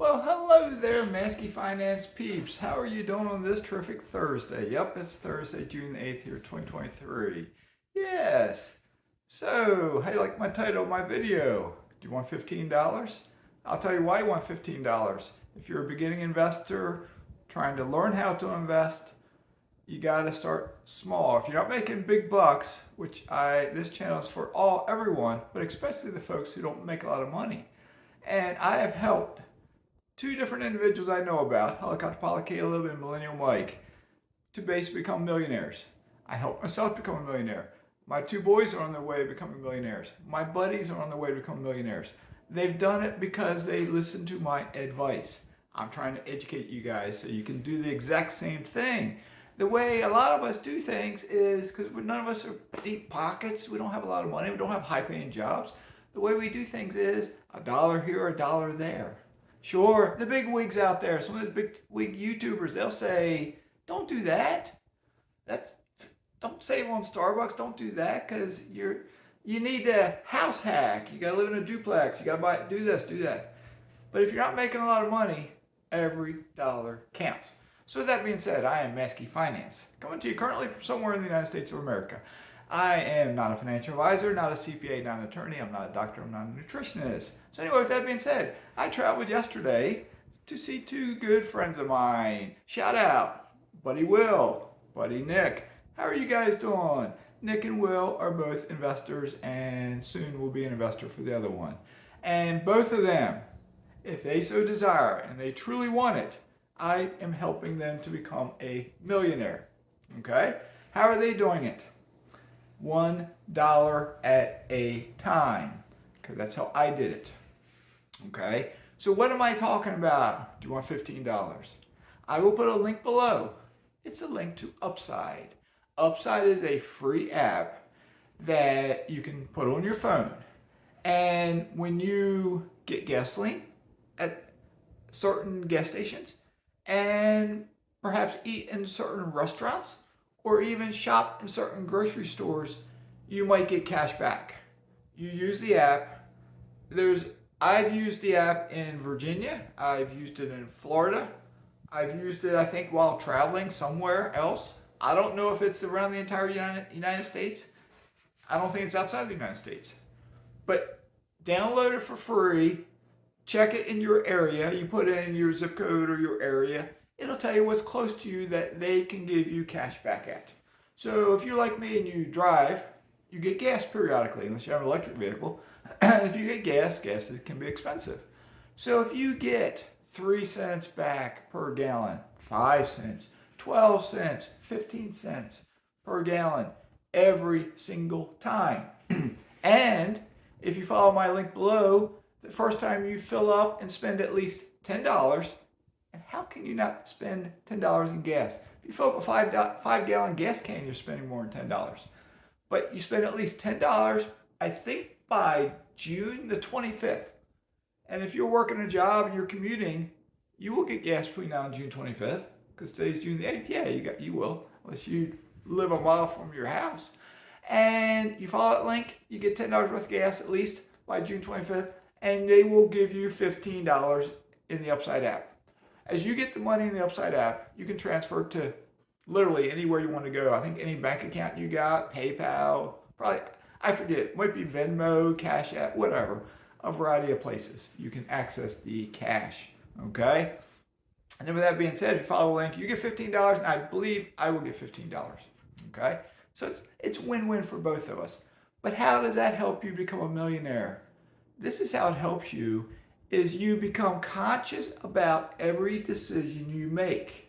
Well, hello there, Mazske Finance peeps. How are you doing on this terrific Thursday? Yep, it's Thursday, June 8th here, 2023. Yes. So, how do you like my title of my video? Do you want $15? I'll tell you why you want $15. If you're a beginning investor trying to learn how to invest, you got to start small. If you're not making big bucks, this channel is for everyone, but especially the folks who don't make a lot of money. And I have helped two different individuals I know about, Helicopter Pilot Caleb and Millennial Mike, to basically become millionaires. I helped myself become a millionaire. My two boys are on their way to becoming millionaires. My buddies are on their way to become millionaires. They've done it because they listened to my advice. I'm trying to educate you guys so you can do the exact same thing. The way a lot of us do things is because none of us are deep pockets. We don't have a lot of money. We don't have high-paying jobs. The way we do things is a dollar here, a dollar there. Sure, the big wigs out there, some of the big wig YouTubers, they'll say, don't do that. Don't save on Starbucks. Don't do that because you need a house hack. You gotta live in a duplex. You gotta do this, do that. But if you're not making a lot of money, every dollar counts. So with that being said, I am Mazske Finance, coming to you currently from somewhere in the United States of America. I am not a financial advisor, not a CPA, not an attorney. I'm not a doctor. I'm not a nutritionist. So anyway, with that being said, I traveled yesterday to see two good friends of mine. Shout out, Buddy Will, Buddy Nick. How are you guys doing? Nick and Will are both investors and soon will be an investor for the other one. And both of them, if they so desire and they truly want it, I am helping them to become a millionaire. Okay? How are they doing it? $1 at a time, because that's how I did it. Okay, so what am I talking about? Do you want $15? I will put a link below. It's a link to Upside. Upside is a free app that you can put on your phone, and when you get gasoline at certain gas stations and perhaps eat in certain restaurants or even shop in certain grocery stores, you might get cash back. You use the app. I've used the app in Virginia. I've used it in Florida. I've used it, I think, while traveling somewhere else. I don't know if it's around the entire United States. I don't think it's outside the United States. But download it for free. Check it in your area. You put in your zip code or your area. It'll tell you what's close to you that they can give you cash back at. So if you're like me and you drive, you get gas periodically, unless you have an electric vehicle. If you get gas can be expensive. So if you get 3 cents back per gallon, 5 cents, 12 cents, 15 cents per gallon every single time. And if you follow my link below, the first time you fill up and spend at least $10, and how can you not spend $10 in gas? If you fill up a 5-gallon gas can, you're spending more than $10. But you spend at least $10, I think, by June the 25th. And if you're working a job and you're commuting, you will get gas between now and June 25th, because today's June the 8th. Yeah, you will, unless you live a mile from your house. And you follow that link, you get $10 worth of gas at least by June 25th, and they will give you $15 in the Upside app. As you get the money in the Upside app, you can transfer to literally anywhere you want to go. I think any bank account you got, PayPal, probably, I forget, it might be Venmo, Cash App, whatever, a variety of places you can access the cash, okay? And then with that being said, if you follow the link, you get $15, and I believe I will get $15, okay? So it's win-win for both of us. But how does that help you become a millionaire? This is how it helps you, is you become conscious about every decision you make.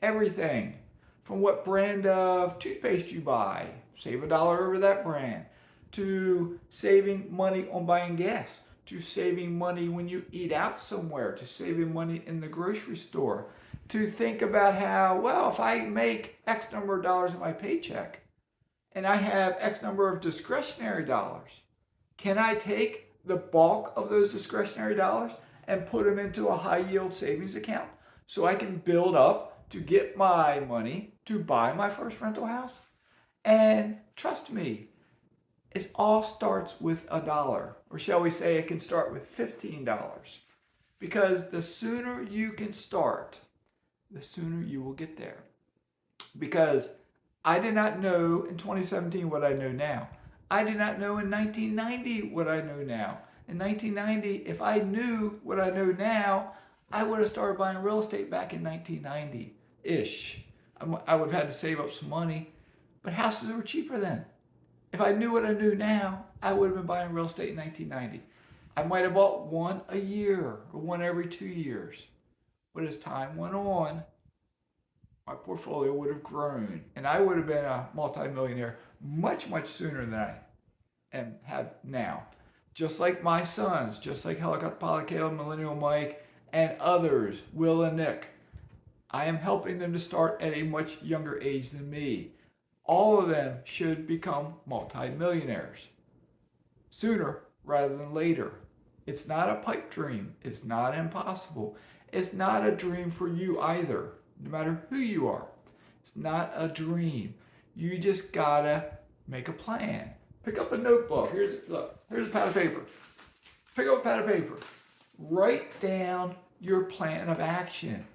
Everything. From what brand of toothpaste you buy, save $1 over that brand, to saving money on buying gas, to saving money when you eat out somewhere, to saving money in the grocery store, to think about how, well, if I make X number of dollars in my paycheck and I have X number of discretionary dollars, can I take the bulk of those discretionary dollars and put them into a high yield savings account so I can build up to get my money to buy my first rental house? And trust me, it all starts with $1, or shall we say it can start with $15. Because the sooner you can start, the sooner you will get there. Because I did not know in 2017 what I know now. I did not know in 1990 what I know now. In 1990, if I knew what I know now, I would have started buying real estate back in 1990-ish. I would have had to save up some money, but houses were cheaper then. If I knew what I knew now, I would have been buying real estate in 1990. I might have bought one a year or one every 2 years. But as time went on, my portfolio would have grown and I would have been a multi-millionaire much, much sooner than I have now. Just like my sons, just like Helicopter Pilot Caleb, Millennial Mike, and others, Will and Nick. I am helping them to start at a much younger age than me. All of them should become multi-millionaires sooner rather than later. It's not a pipe dream. It's not impossible. It's not a dream for you either, no matter who you are. It's not a dream. You just gotta make a plan. Pick up a notebook. Here's a pad of paper. Pick up a pad of paper. Write down your plan of action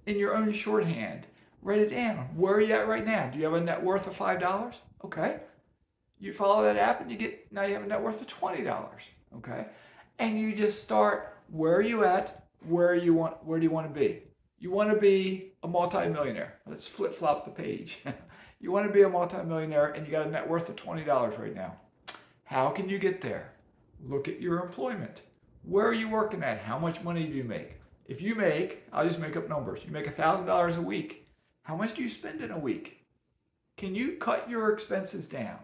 in your own shorthand. Write it down. Where are you at right now? Do you have a net worth of $5? Okay. You follow that app and now you have a net worth of $20. Okay. And you just start, where are you at? Where do you want to be? You want to be a multi-millionaire. Let's flip-flop the page. You want to be a multi-millionaire and you got a net worth of $20 right now. How can you get there? Look at your employment. Where are you working at? How much money do you make? If you make, I'll just make up numbers. You make $1,000 a week. How much do you spend in a week? Can you cut your expenses down?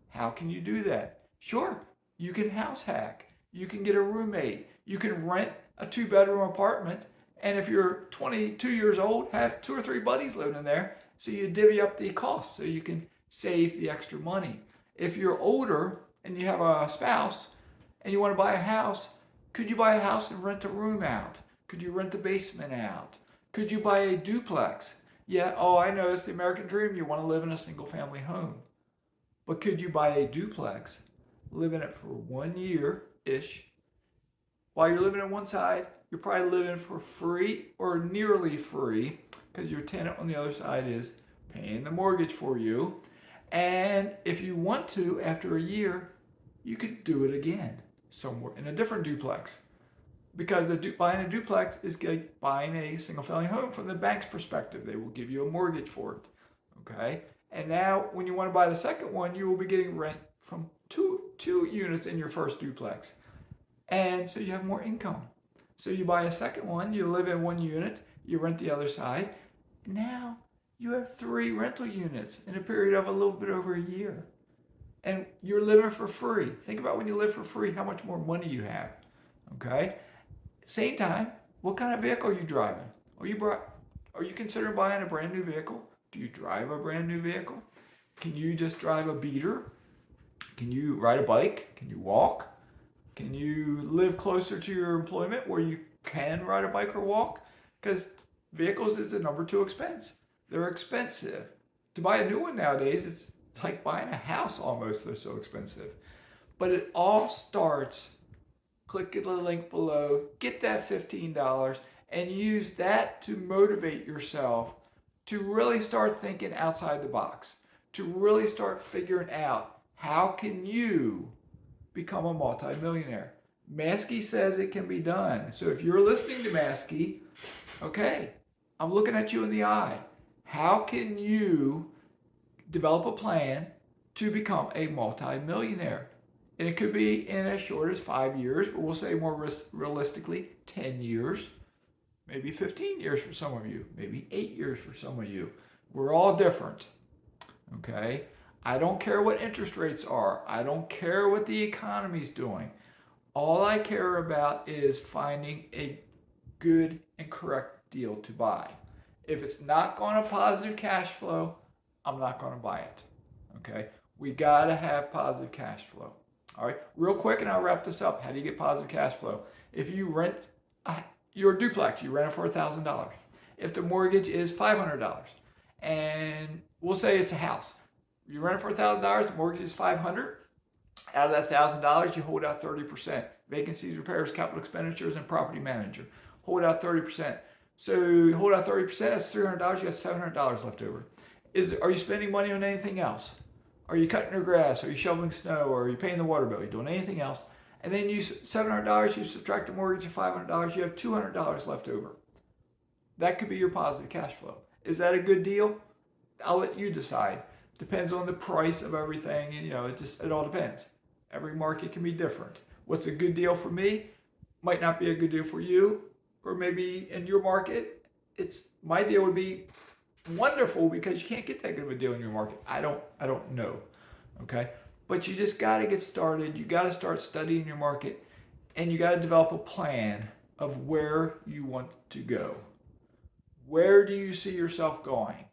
How can you do that? Sure, you can house hack. You can get a roommate. You can rent a 2-bedroom apartment. And if you're 22 years old, have 2 or 3 buddies living in there. So you divvy up the costs so you can save the extra money. If you're older and you have a spouse and you want to buy a house, could you buy a house and rent a room out? Could you rent the basement out? Could you buy a duplex? Yeah, I know it's the American dream. You want to live in a single family home. But could you buy a duplex, live in it for 1 year-ish? While you're living on one side, you're probably living for free or nearly free because your tenant on the other side is paying the mortgage for you. And if you want to, after a year, you could do it again somewhere in a different duplex. Because buying a duplex is like buying a single family home from the bank's perspective. They will give you a mortgage for it. Okay? And now when you want to buy the second one, you will be getting rent from two units in your first duplex. And so you have more income. So you buy a second one, you live in 1 unit, you rent the other side. Now you have 3 rental units in a period of a little bit over a year. And you're living for free. Think about when you live for free, how much more money you have. Okay? Same time, what kind of vehicle are you driving? Are you considering buying a brand new vehicle? Do you drive a brand new vehicle? Can you just drive a beater? Can you ride a bike? Can you walk? Can you live closer to your employment where you can ride a bike or walk? Because vehicles is the number 2 expense. They're expensive. To buy a new one nowadays, it's like buying a house almost. They're so expensive. But it all starts, click the link below, get that $15, and use that to motivate yourself to really start thinking outside the box, to really start figuring out how can you become a multi-millionaire. Mazske says it can be done. So if you're listening to Mazske, okay, I'm looking at you in the eye. How can you develop a plan to become a multi-millionaire? And it could be in as short as 5 years, but we'll say more realistically 10 years, maybe 15 years for some of you, maybe 8 years for some of you. We're all different, okay? I don't care what interest rates are. I don't care what the economy's doing. All I care about is finding a good and correct deal to buy. If it's not going to positive cash flow, I'm not going to buy it, okay? We got to have positive cash flow. All right, real quick, and I'll wrap this up. How do you get positive cash flow? If you rent your duplex, you rent it for $1,000. If the mortgage is $500, and we'll say it's a house, you rent it for $1,000, the mortgage is $500. Out of that $1,000, you hold out 30%. Vacancies, repairs, capital expenditures, and property manager. hold out 30%. So you hold out 30%, that's $300, you got $700 left over. Are you spending money on anything else? Are you cutting your grass? Are you shoveling snow? Or are you paying the water bill? Are you doing anything else? And then you $700, you subtract the mortgage of $500, you have $200 left over. That could be your positive cash flow. Is that a good deal? I'll let you decide. Depends on the price of everything, and it all depends. Every market can be different. What's a good deal for me might not be a good deal for you, or maybe in your market, my deal would be wonderful because you can't get that good of a deal in your market. I don't know. Okay? But you just got to get started. You got to start studying your market, and you got to develop a plan of where you want to go. Where do you see yourself going?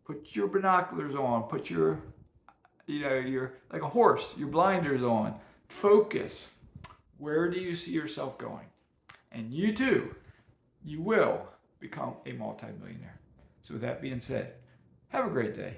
Put your binoculars on. Put your like a horse, your blinders on. Focus. Where do you see yourself going? And you too, you will become a multi-millionaire. So with that being said, have a great day.